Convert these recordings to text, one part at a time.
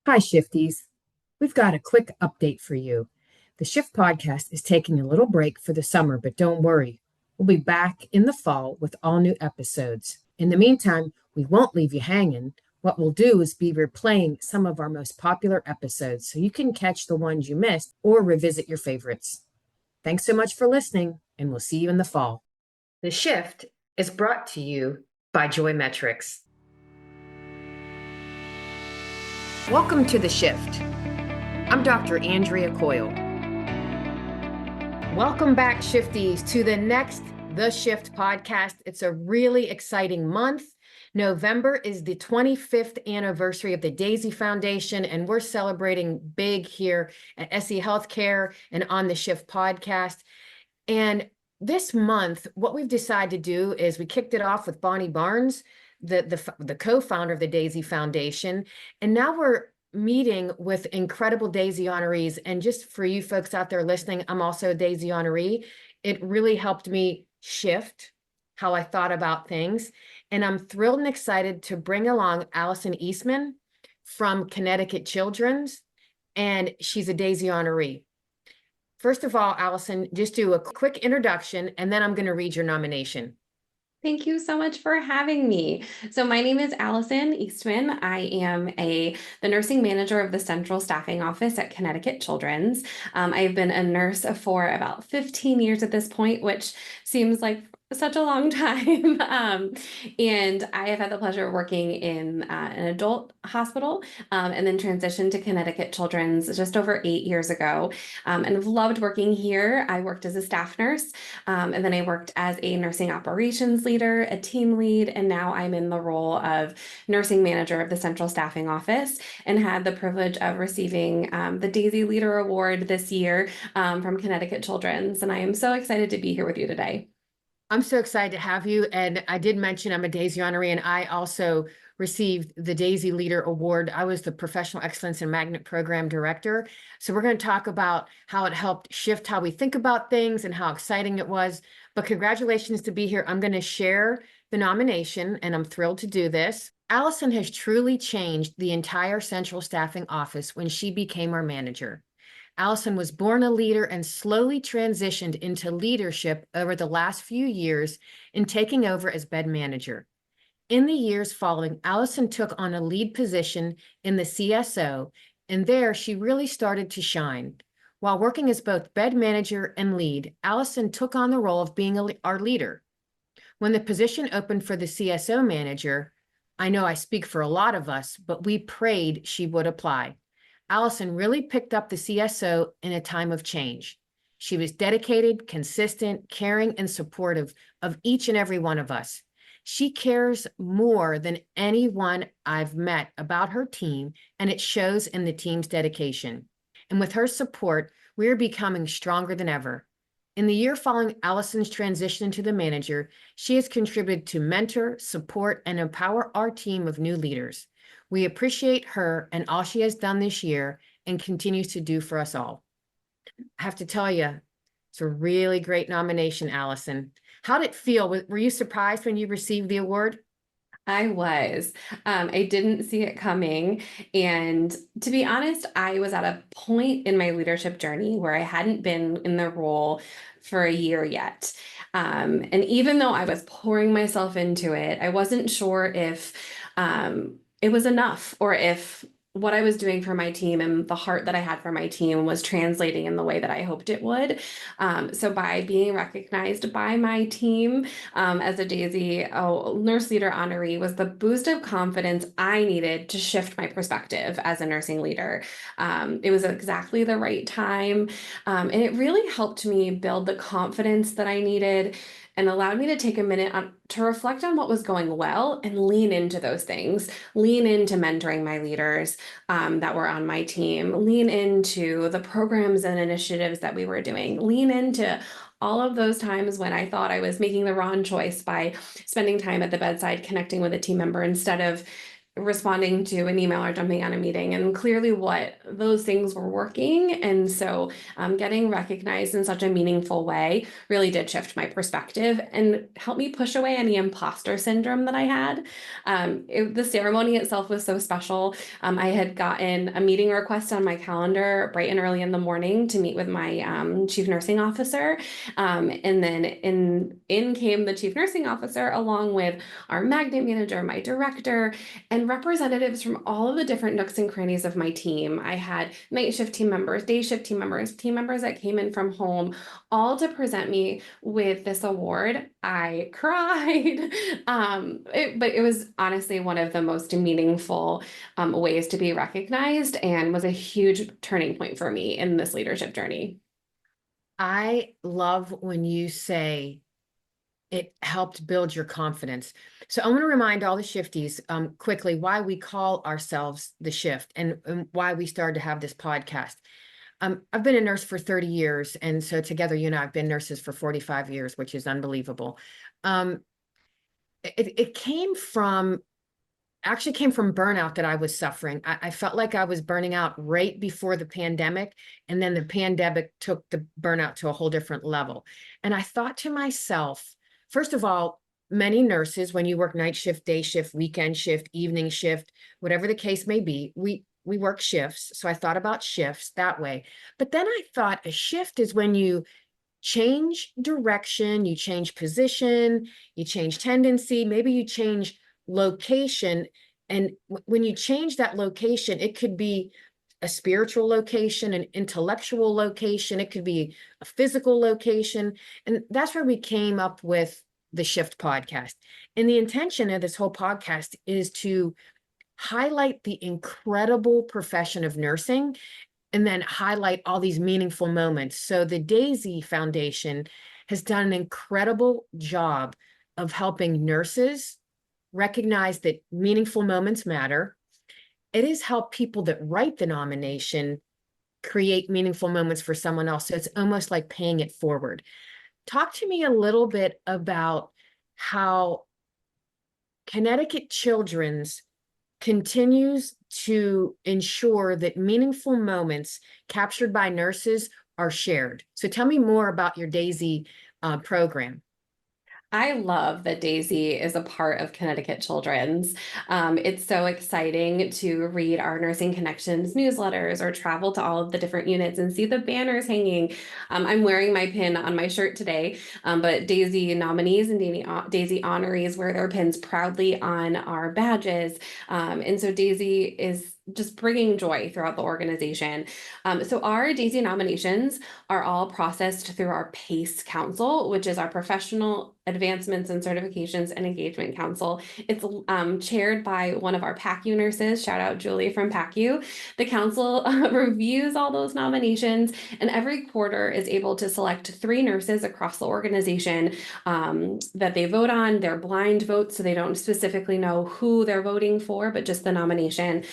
Hi, Shifties. We've got a quick update for you. The Shift podcast is taking a little break for the summer, but don't worry. We'll be back in the fall with all new episodes. In the meantime, we won't leave you hanging. What we'll do is be replaying some of our most popular episodes so you can catch the ones you missed or revisit your favorites. Thanks so much for listening, and we'll see you in the fall. The Shift is brought to you by Joy Metrics. Welcome to The Shift. I'm Dr. Andrea Coyle. Welcome back, Shifties, to the next The Shift podcast. It's a really exciting month. November is the 25th anniversary of the Daisy Foundation, and we're celebrating big here at SE Healthcare and on the Shift podcast. And this month, what we've decided to do is we kicked it off with Bonnie Barnes, the co-founder of the Daisy Foundation, and now we're meeting with incredible Daisy honorees. And just for you folks out there listening, I'm also a Daisy honoree. It really helped me shift how I thought about things. And I'm thrilled and excited to bring along Allison Eastman from Connecticut Children's, and she's a Daisy honoree. First of all, Allison, just do a quick introduction, and then I'm going to read your nomination. Thank you so much for having me. So my name is Allison Eastman. I am the nursing manager of the Central Staffing Office at Connecticut Children's. I've been a nurse for about 15 years at this point, which seems like such a long time. And I have had the pleasure of working in an adult hospital and then transitioned to Connecticut Children's just over 8 years ago. And I've loved working here. I worked as a staff nurse, and then I worked as a nursing operations leader, a team lead, and now I'm in the role of nursing manager of the Central Staffing Office, and had the privilege of receiving the Daisy Leader Award this year from Connecticut Children's. And I am so excited to be here with you today. I'm so excited to have you. And I did mention I'm a Daisy honoree, and I also received the Daisy Leader Award. I was the Professional Excellence and Magnet Program Director. So we're going to talk about how it helped shift how we think about things and how exciting it was. But congratulations to be here. I'm going to share the nomination, and I'm thrilled to do this. Allison has truly changed the entire Central Staffing Office when she became our manager. Allison was born a leader and slowly transitioned into leadership over the last few years in taking over as bed manager. In the years following, Allison took on a lead position in the CSO, and there she really started to shine. While working as both bed manager and lead, Allison took on the role of being our leader. When the position opened for the CSO manager, I know I speak for a lot of us, but we prayed she would apply. Allison really picked up the CSO in a time of change. She was dedicated, consistent, caring, and supportive of each and every one of us. She cares more than anyone I've met about her team, and it shows in the team's dedication. And with her support, we're becoming stronger than ever. In the year following Allison's transition to the manager, she has contributed to mentor, support, and empower our team of new leaders. We appreciate her and all she has done this year and continues to do for us all. I have to tell you, it's a really great nomination, Allison. How did it feel? Were you surprised when you received the award? I was. I didn't see it coming. And to be honest, I was at a point in my leadership journey where I hadn't been in the role for a year yet. And even though I was pouring myself into it, I wasn't sure if it was enough, or if what I was doing for my team and the heart that I had for my team was translating in the way that I hoped it would. So by being recognized by my team as a Daisy nurse leader honoree was the boost of confidence I needed to shift my perspective as a nursing leader. It was exactly the right time, and it really helped me build the confidence that I needed, and allowed me to take a minute to reflect on what was going well and lean into those things, lean into mentoring my leaders that were on my team, lean into the programs and initiatives that we were doing, lean into all of those times when I thought I was making the wrong choice by spending time at the bedside connecting with a team member instead of responding to an email or jumping on a meeting, and clearly what those things were working. And so getting recognized in such a meaningful way really did shift my perspective and help me push away any imposter syndrome that I had. The ceremony itself was so special. I had gotten a meeting request on my calendar bright and early in the morning to meet with my chief nursing officer. And then in came the chief nursing officer along with our magnet manager, my director, and representatives from all of the different nooks and crannies of my team. I had night shift team members, day shift team members that came in from home, all to present me with this award. I cried, but it was honestly one of the most meaningful ways to be recognized, and was a huge turning point for me in this leadership journey. I love when you say it helped build your confidence. So I want to remind all the shifties quickly why we call ourselves the shift, and why we started to have this podcast. I've been a nurse for 30 years. And so together, you and I have been nurses for 45 years, which is unbelievable. It actually came from burnout that I was suffering. I felt like I was burning out right before the pandemic. And then the pandemic took the burnout to a whole different level. And I thought to myself, first of all, many nurses, when you work night shift, day shift, weekend shift, evening shift, whatever the case may be, we work shifts. So I thought about shifts that way. But then I thought a shift is when you change direction, you change position, you change tendency, maybe you change location. And when you change that location, it could be a spiritual location, an intellectual location, it could be a physical location. And that's where we came up with the Shift podcast. And the intention of this whole podcast is to highlight the incredible profession of nursing, and then highlight all these meaningful moments. So the Daisy Foundation has done an incredible job of helping nurses recognize that meaningful moments matter. It has helped people that write the nomination create meaningful moments for someone else. So it's almost like paying it forward. Talk to me a little bit about how Connecticut Children's continues to ensure that meaningful moments captured by nurses are shared. So tell me more about your Daisy program. I love that Daisy is a part of Connecticut Children's. It's so exciting to read our Nursing Connections newsletters or travel to all of the different units and see the banners hanging. I'm wearing my pin on my shirt today, but Daisy nominees and Daisy honorees wear their pins proudly on our badges. And so Daisy is just bringing joy throughout the organization. So our Daisy nominations are all processed through our PACE Council, which is our Professional Advancements and Certifications and Engagement Council. It's chaired by one of our PACU nurses. Shout out Julie from PACU. The council reviews all those nominations, and every quarter is able to select 3 nurses across the organization that they vote on. They're blind votes, so they don't specifically know who they're voting for, but just the nomination.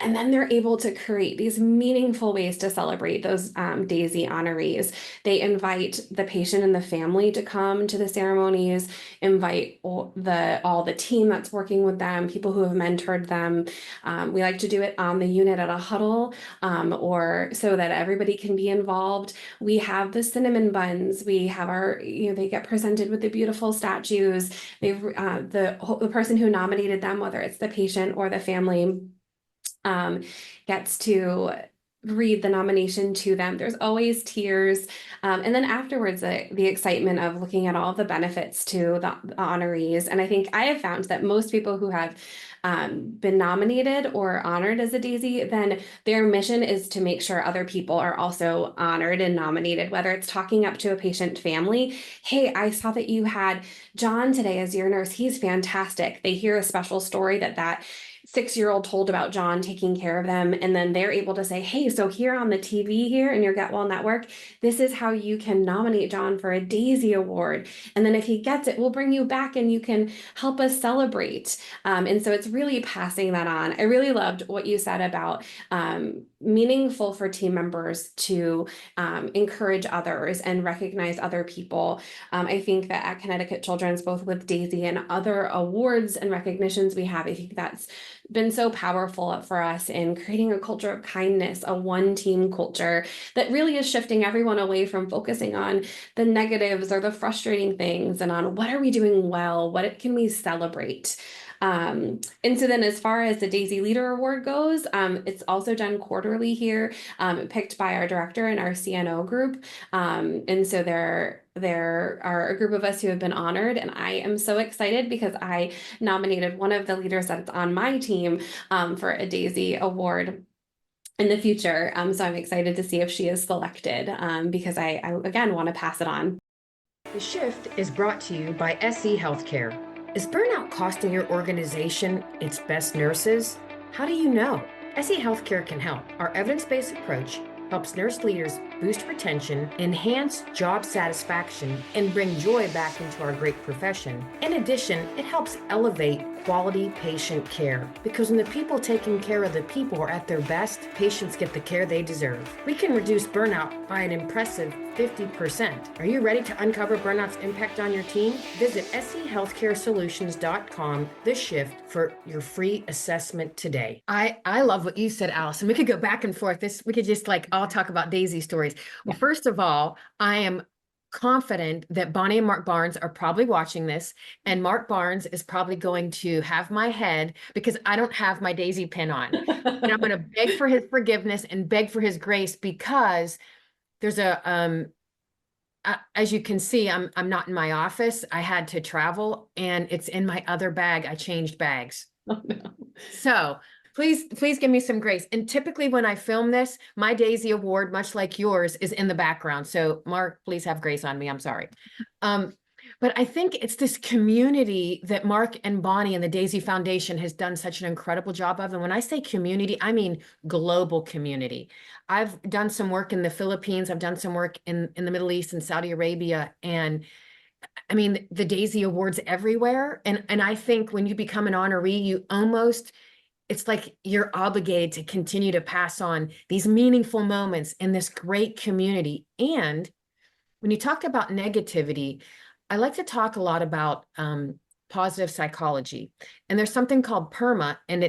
And then they're able to create these meaningful ways to celebrate those Daisy honorees. They invite the patient and the family to come to the ceremonies, invite all the team that's working with them, people who have mentored them. We like to do it on the unit at a huddle, or so that everybody can be involved. We have the cinnamon buns. We have our, they get presented with the beautiful statues. They've the person who nominated them, whether it's the patient or the family, gets to read the nomination to them. There's always tears. And then afterwards, the excitement of looking at all the benefits to the honorees. And I think I have found that most people who have been nominated or honored as a Daisy, then their mission is to make sure other people are also honored and nominated, whether it's talking up to a patient family. Hey, I saw that you had John today as your nurse. He's fantastic. They hear a special story that 6-year-old told about John taking care of them. And then they're able to say, hey, so here on the TV here in your Get Well Network, this is how you can nominate John for a Daisy Award. And then if he gets it, we'll bring you back and you can help us celebrate. And so it's really passing that on. I really loved what you said about meaningful for team members to encourage others and recognize other people. I think that at Connecticut Children's, both with Daisy and other awards and recognitions we have, I think that's been so powerful for us in creating a culture of kindness, a one team culture that really is shifting everyone away from focusing on the negatives or the frustrating things and on what are we doing well, what can we celebrate. And so then as far as the Daisy Leader Award goes, it's also done quarterly here, picked by our director and our CNO group. And so there are a group of us who have been honored, and I am so excited because I nominated one of the leaders that's on my team for a Daisy Award in the future. So I'm excited to see if she is selected because I again want to pass it on. The Shift is brought to you by SE Healthcare. Is burnout costing your organization its best nurses? How do you know? SE Healthcare can help. Our evidence-based approach helps nurse leaders boost retention, enhance job satisfaction, and bring joy back into our great profession. In addition, it helps elevate quality patient care, because when the people taking care of the people are at their best, patients get the care they deserve. We can reduce burnout by an impressive 50%. Are you ready to uncover burnout's impact on your team? Visit sehealthcaresolutions.com, The Shift, for your free assessment today. I love what you said, Allison. We could go back and forth. We could just all talk about Daisy stories. Well, first of all, I am confident that Bonnie and Mark Barnes are probably watching this, and Mark Barnes is probably going to have my head because I don't have my Daisy pin on. And I'm going to beg for his forgiveness and beg for his grace, because there's as you can see, I'm not in my office. I had to travel, and it's in my other bag. I changed bags. Oh, no. So please give me some grace. And typically when I film this, my Daisy Award, much like yours, is in the background. So Mark, please have grace on me. I'm sorry. But I think it's this community that Mark and Bonnie and the Daisy Foundation has done such an incredible job of. And when I say community, I mean global community. I've done some work in the Philippines. I've done some work in the Middle East and Saudi Arabia. And I mean, the Daisy Awards everywhere. And I think when you become an honoree, it's like you're obligated to continue to pass on these meaningful moments in this great community. And when you talk about negativity, I like to talk a lot about positive psychology. And there's something called PERMA, and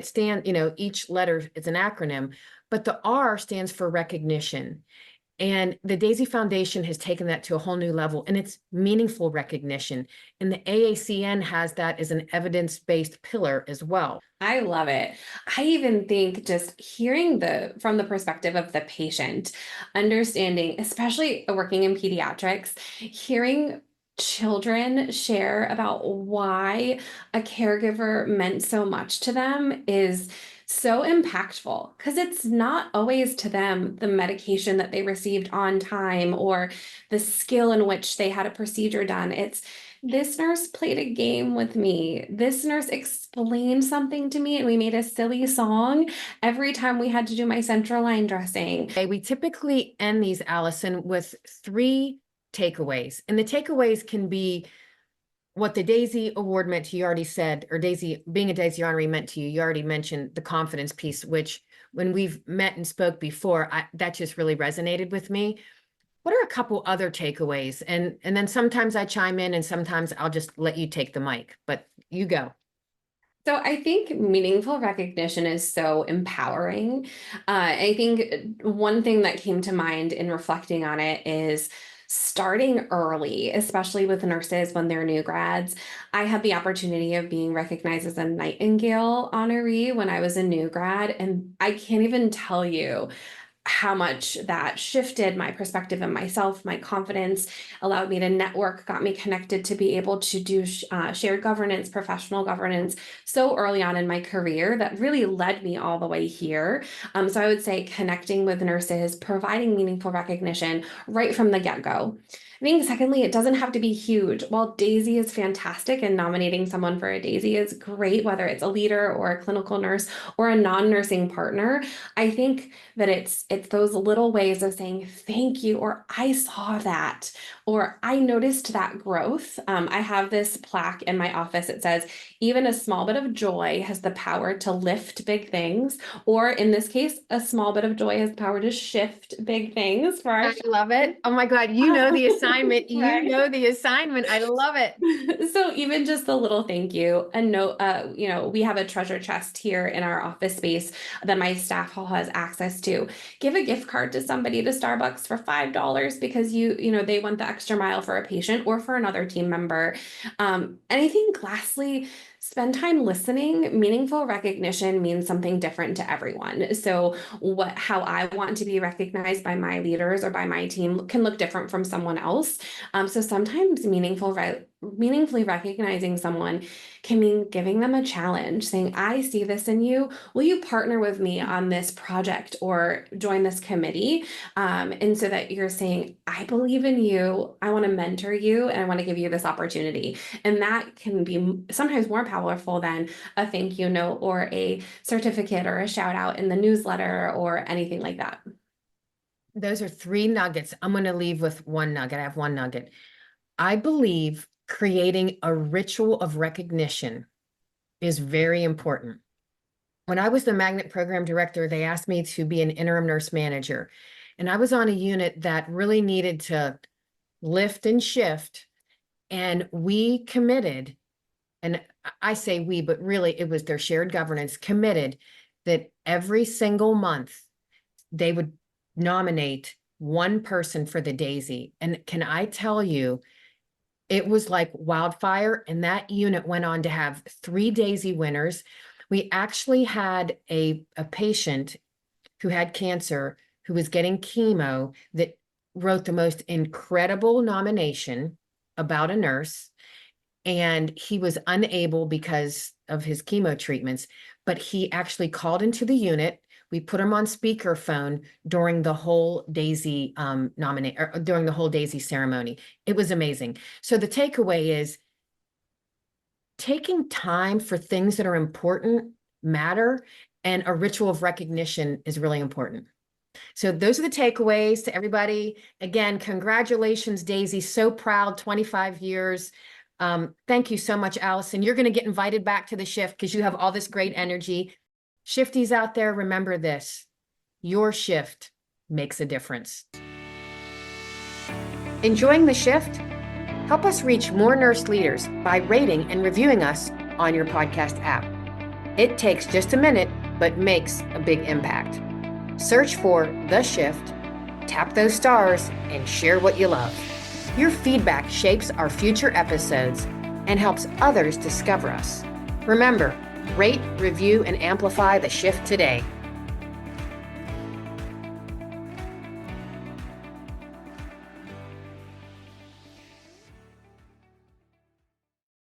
each letter is an acronym, but the R stands for recognition. And the Daisy Foundation has taken that to a whole new level, and it's meaningful recognition. And the AACN has that as an evidence-based pillar as well. I love it. I even think just hearing from the perspective of the patient, understanding, especially working in pediatrics, hearing children share about why a caregiver meant so much to them is so impactful, because it's not always to them the medication that they received on time or the skill in which they had a procedure done. It's this nurse played a game with me. This nurse explained something to me, and we made a silly song every time we had to do my central line dressing. Okay, we typically end these, Allison, with 3 takeaways. And the takeaways can be what the Daisy Award meant to you, already said, or being a Daisy honoree meant to you. You already mentioned the confidence piece, which when we've met and spoke before, that just really resonated with me. What are a couple other takeaways? And then sometimes I chime in, and sometimes I'll just let you take the mic, but you go. So I think meaningful recognition is so empowering. I think one thing that came to mind in reflecting on it is starting early, especially with nurses when they're new grads. I had the opportunity of being recognized as a Nightingale honoree when I was a new grad, and I can't even tell you how much that shifted my perspective and myself, my confidence, allowed me to network, got me connected to be able to do shared governance, professional governance so early on in my career that really led me all the way here. So I would say connecting with nurses, providing meaningful recognition right from the get-go. I think secondly, it doesn't have to be huge. While Daisy is fantastic and nominating someone for a Daisy is great, whether it's a leader or a clinical nurse or a non-nursing partner, I think that it's those little ways of saying thank you, or I saw that, or I noticed that growth. I have this plaque in my office. It says, even a small bit of joy has the power to lift big things. Or in this case, a small bit of joy has the power to shift big things for our I love it. Oh my God, you know the assignment. You Right. know the assignment. I love it. So even just a little thank you, a note, we have a treasure chest here in our office space that my staff hall has access to. Give a gift card to somebody to Starbucks for $5 because they went the extra mile for a patient or for another team member. And I think lastly, spend time listening. Meaningful recognition means something different to everyone. So how I want to be recognized by my leaders or by my team can look different from someone else. So sometimes meaningfully recognizing someone can mean giving them a challenge, saying, I see this in you. Will you partner with me on this project or join this committee? And so that you're saying, I believe in you. I want to mentor you and I want to give you this opportunity. And that can be sometimes more powerful than a thank you note or a certificate or a shout out in the newsletter or anything like that. Those are 3 nuggets. I'm going to leave with 1 nugget. I have 1 nugget. I believe creating a ritual of recognition is very important. When I was the magnet program director, they asked me to be an interim nurse manager. And I was on a unit that really needed to lift and shift. And we committed, and I say we, but really it was their shared governance, committed that every single month they would nominate 1 person for the Daisy. And can I tell you, it was like wildfire, and that unit went on to have 3 Daisy winners. We actually had a patient who had cancer, who was getting chemo, that wrote the most incredible nomination about a nurse. And he was unable because of his chemo treatments, but he actually called into the unit. We put him on speakerphone during the whole Daisy during the whole Daisy ceremony. It was amazing. So the takeaway is taking time for things that are important matter, and a ritual of recognition is really important. So those are the takeaways to everybody. Again, congratulations, Daisy. So proud, 25 years. Thank you so much, Allison. You're going to get invited back to the shift because you have all this great energy. Shifties out there, remember this: your shift makes a difference. Enjoying the shift? Help us reach more nurse leaders by rating and reviewing us on your podcast app. It takes just a minute, but makes a big impact. Search for The Shift, tap those stars, and share what you love. Your feedback shapes our future episodes and helps others discover us. Remember, rate, review, and amplify The Shift today.